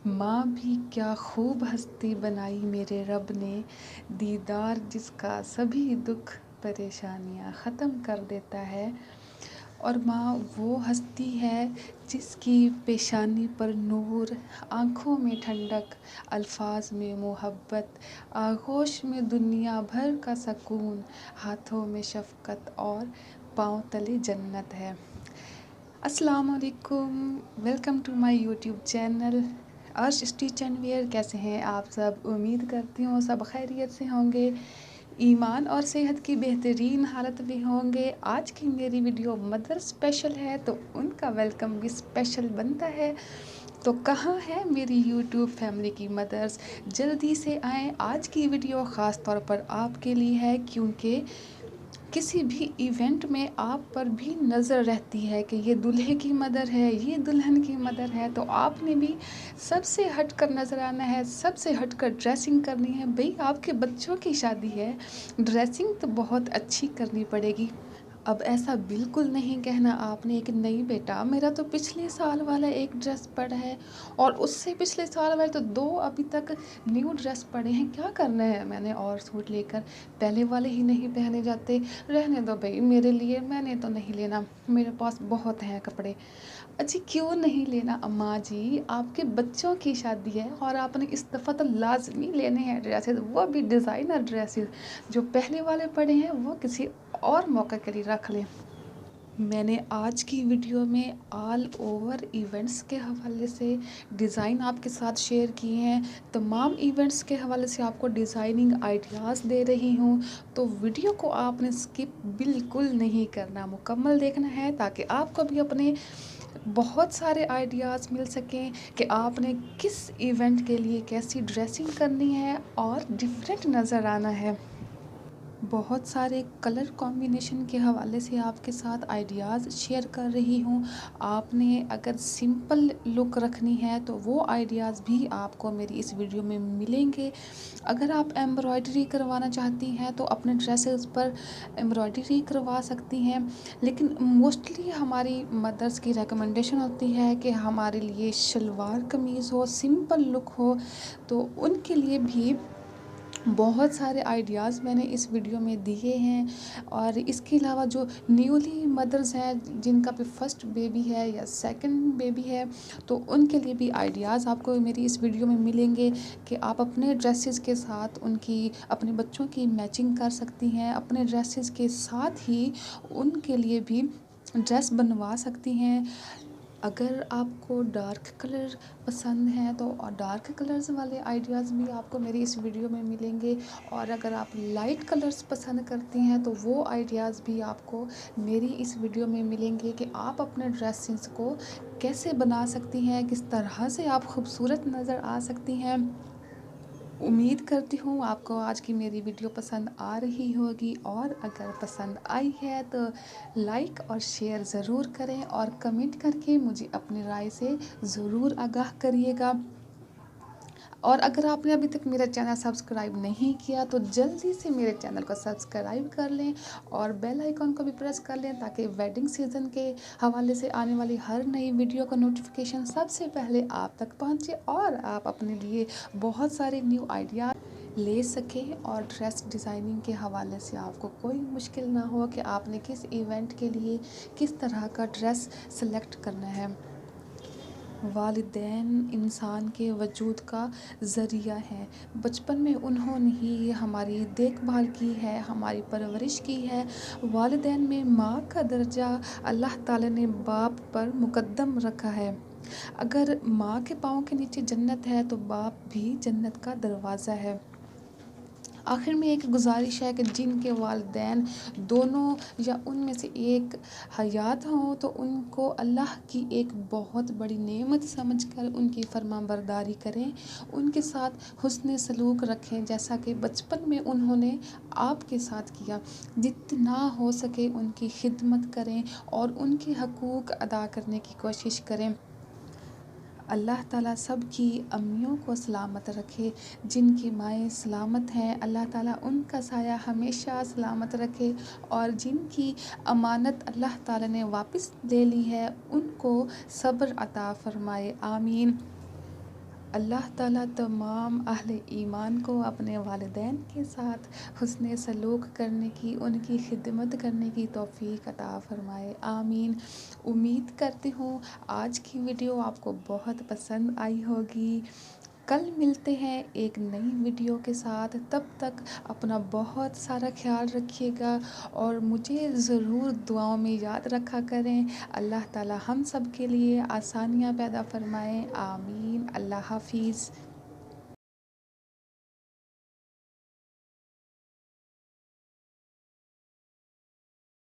माँ भी क्या खूब हस्ती बनाई मेरे रब ने, दीदार जिसका सभी दुख परेशानियाँ ख़त्म कर देता है। और माँ वो हस्ती है जिसकी पेशानी पर नूर, आँखों में ठंडक, अल्फाज में मोहब्बत, आगोश में दुनिया भर का सुकून, हाथों में शफ़क़त और पाँव तले जन्नत है। अस्सलामुअलैकुम, welcome to my YouTube channel Arsh stitch and wear. कैसे हैं आप सब? उम्मीद करती हूँ सब खैरियत से होंगे, ईमान और सेहत की बेहतरीन हालत में होंगे। आज की मेरी वीडियो मदर स्पेशल है तो उनका वेलकम भी स्पेशल बनता है। तो कहाँ है मेरी यूट्यूब फैमिली की मदर्स? जल्दी से आएँ। आज की वीडियो ख़ास तौर पर आपके लिए है क्योंकि किसी भी इवेंट में आप पर भी नज़र रहती है कि ये दूल्हे की मदर है, ये दुल्हन की मदर है, तो आपने भी सबसे हटकर नज़र आना है, सबसे हटकर ड्रेसिंग करनी है। भई आपके बच्चों की शादी है, ड्रेसिंग तो बहुत अच्छी करनी पड़ेगी। अब ऐसा बिल्कुल नहीं कहना आपने कि नहीं बेटा मेरा तो पिछले साल वाला एक ड्रेस पड़ा है और उससे पिछले साल वाले तो 2 अभी तक न्यू ड्रेस पड़े हैं, क्या करना है मैंने और सूट लेकर? पहले वाले ही नहीं पहने जाते? रहने दो भई मेरे लिए, मैंने तो नहीं लेना, मेरे पास बहुत हैं कपड़े। अजी क्यों नहीं लेना अम्मा जी, आपके बच्चों की शादी है और आपने इस दफ़ा तो लाज़मी लेने हैं ड्रेसेस, वो भी डिज़ाइनर ड्रेसेस। जो पहले वाले पड़े हैं वो किसी और मौके के लिए रख लें। मैंने आज की वीडियो में ऑल ओवर इवेंट्स के हवाले से डिज़ाइन आपके साथ शेयर किए हैं। तमाम इवेंट्स के हवाले से आपको डिज़ाइनिंग आइडियाज़ दे रही हूँ, तो वीडियो को आपने स्किप बिल्कुल नहीं करना, मुकम्मल देखना है ताकि आपको भी अपने बहुत सारे आइडियाज़ मिल सकें कि आपने किस इवेंट के लिए कैसी ड्रेसिंग करनी है और डिफरेंट नज़र आना है। बहुत सारे कलर कॉम्बिनेशन के हवाले से आपके साथ आइडियाज़ शेयर कर रही हूँ। आपने अगर सिंपल लुक रखनी है तो वो आइडियाज़ भी आपको मेरी इस वीडियो में मिलेंगे। अगर आप एम्ब्रॉयडरी करवाना चाहती हैं तो अपने ड्रेसेस पर एम्ब्रॉयडरी करवा सकती हैं, लेकिन मोस्टली हमारी मदर्स की रिकमेंडेशन होती है कि हमारे लिए शलवार कमीज़ हो, सिंपल लुक हो, तो उनके लिए भी बहुत सारे आइडियाज़ मैंने इस वीडियो में दिए हैं। और इसके अलावा जो न्यूली मदर्स हैं जिनका भी फर्स्ट बेबी है या सेकंड बेबी है, तो उनके लिए भी आइडियाज़ आपको मेरी इस वीडियो में मिलेंगे कि आप अपने ड्रेसेस के साथ उनकी अपने बच्चों की मैचिंग कर सकती हैं, अपने ड्रेसेस के साथ ही उनके लिए भी ड्रेस बनवा सकती हैं। अगर आपको डार्क कलर पसंद है तो डार्क कलर्स वाले आइडियाज़ भी आपको मेरी इस वीडियो में मिलेंगे, और अगर आप लाइट कलर्स पसंद करती हैं तो वो आइडियाज़ भी आपको मेरी इस वीडियो में मिलेंगे कि आप अपने ड्रेसेस को कैसे बना सकती हैं, किस तरह से आप खूबसूरत नज़र आ सकती हैं। उम्मीद करती हूँ आपको आज की मेरी वीडियो पसंद आ रही होगी, और अगर पसंद आई है तो लाइक और शेयर ज़रूर करें और कमेंट करके मुझे अपनी राय से ज़रूर आगाह करिएगा। और अगर आपने अभी तक मेरा चैनल सब्सक्राइब नहीं किया तो जल्दी से मेरे चैनल को सब्सक्राइब कर लें और बेल आइकन को भी प्रेस कर लें ताकि वेडिंग सीज़न के हवाले से आने वाली हर नई वीडियो का नोटिफिकेशन सबसे पहले आप तक पहुंचे और आप अपने लिए बहुत सारे न्यू आइडिया ले सकें और ड्रेस डिज़ाइनिंग के हवाले से आपको कोई मुश्किल ना हो कि आपने किस इवेंट के लिए किस तरह का ड्रेस सेलेक्ट करना है। वालिदैन इंसान के वजूद का ज़रिया हैं। बचपन में उन्होंने ही हमारी देखभाल की है, हमारी परवरिश की है। वालिदैन में माँ का दर्जा अल्लाह ताला ने बाप पर मुक़द्दम रखा है। अगर माँ के पाँव के नीचे जन्नत है तो बाप भी जन्नत का दरवाज़ा है। आखिर में एक गुजारिश है कि जिनके वालिदैन दोनों या उनमें से एक हयात हों तो उनको अल्लाह की एक बहुत बड़ी नेमत समझकर उनकी फरमाबरदारी करें, उनके साथ हुस्न सलूक रखें जैसा कि बचपन में उन्होंने आपके साथ किया। जितना हो सके उनकी खिदमत करें और उनके हकूक़ अदा करने की कोशिश करें। अल्लाह ताला सब की अम्मियों को सलामत रखे, जिनकी माएँ सलामत हैं अल्लाह ताला उनका साया हमेशा सलामत रखे, और जिनकी अमानत अल्लाह ताला ने वापस ले ली है उनको सब्र अता फ़रमाए, आमीन। अल्लाह ताला तमाम अहले ईमान को अपने वालिदैन के साथ हुस्न सलूक करने की, उनकी खिदमत करने की तौफ़ीक अता फ़रमाए, आमीन। उम्मीद करती हूँ आज की वीडियो आपको बहुत पसंद आई होगी। कल मिलते हैं एक नई वीडियो के साथ, तब तक अपना बहुत सारा ख्याल रखिएगा और मुझे ज़रूर दुआओं में याद रखा करें। अल्लाह ताला हम सब के लिए आसानियाँ पैदा फ़रमाएँ, आमीन। अल्लाह हाफ़िज़।